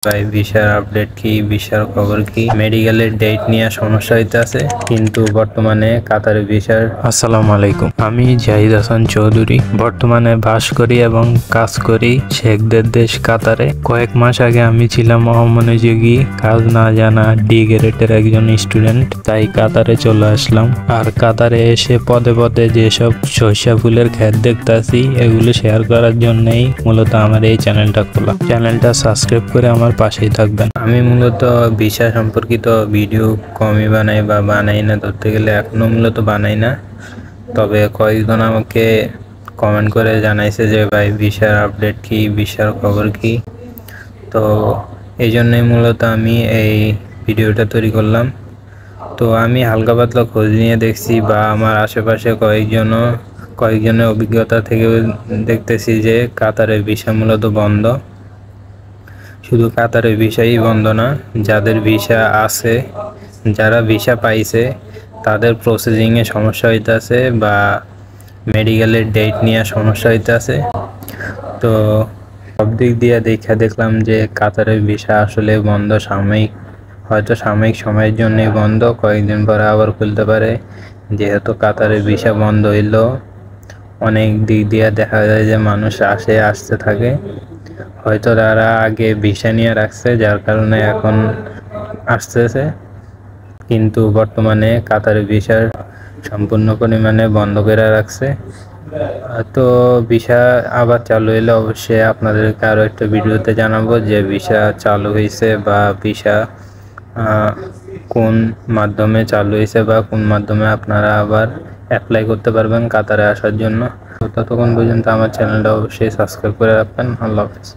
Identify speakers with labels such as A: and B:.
A: ভাই ভিসার আপডেট কি, ভিসার খবর কি? মেডিকেলের ডেট নিয়ে সমস্যা হইতেছে, কিন্তু বর্তমানে কাতারে ভিসার। আসসালামু আলাইকুম, আমি জাহিদ হাসান চৌধুরী বর্তমানে বাস করি এবং কাজ করি শেখদের দেশ কাতারে। কয়েক মাস আগে আমি ছিলাম অমনোযোগী, কাজ না জানা ডি গ্রেডের একজন স্টুডেন্ট, তাই কাতারে চলে আসলাম। আর কাতারে এসে পদে পদে যেসব সরিষা ফুলের ক্ষেত দেখতেছি, এগুলো শেয়ার করার জন্যই মূলত আমার এই চ্যানেলটা খোলা। চ্যানেলটা সাবস্ক্রাইব করে আমার পাশেই থাকবেন। আমি মূলত ভিসা সম্পর্কিত ভিডিও কমই বানাই বা বানাই না, ধরতে গেলে এখনো মূলত বানাই না। তবে কয়েকজন আমাকে কমেন্ট করে জানাইছে যে ভাই ভিসার আপডেট কি, ভিসার খবর কি। তো এই জন্যই মূলত আমি এই ভিডিওটা তৈরি করলাম। তো আমি হালকা পাতলা খোঁজ নিয়ে দেখছি বা আমার আশেপাশে কয়েকজনের অভিজ্ঞতা থেকে দেখতেছি যে কাতারের ভিসা মূলত বন্ধ। শুধু কাতারের ভিসাই বন্ধ না, যাদের ভিসা আছে, যারা ভিসা পাইছে তাদের প্রসেসিংয়ে সমস্যা হইতেছে বা মেডিকেলের ডেট নিয়ে সমস্যা হইতেছে। তো সব দিক দিয়ে দেখলাম যে কাতারের ভিসা আসলে বন্ধ, হয়তো সাময়িক সময়ের জন্যই বন্ধ, কয়েকদিন পরে আবার খুলতে পারে। যেহেতু কাতারের ভিসা বন্ধ হইলেও অনেক দিক দিয়ে দেখা যায় যে মানুষ আসতে থাকে। হয়তো তারা আগে ভিসা নিয়ে রাখছে, যার কারণে এখন আসতেছে, কিন্তু বর্তমানে কাতারের ভিসার সম্পূর্ণ পরিমাণে বন্ধ করে রাখছে। তো ভিসা আবার চালু হলে অবশ্যই আপনাদেরকে আরও একটা ভিডিওতে জানাবো যে ভিসা চালু হয়েছে বা ভিসা কোন মাধ্যমে চালু হয়েছে বা কোন মাধ্যমে আপনারা আবার অ্যাপ্লাই করতে পারবেন কাতারে আসার জন্য। ততক্ষণ পর্যন্ত আমার চ্যানেলটা অবশ্যই সাবস্ক্রাইব করে রাখবেন। আল্লাহ হাফেজ।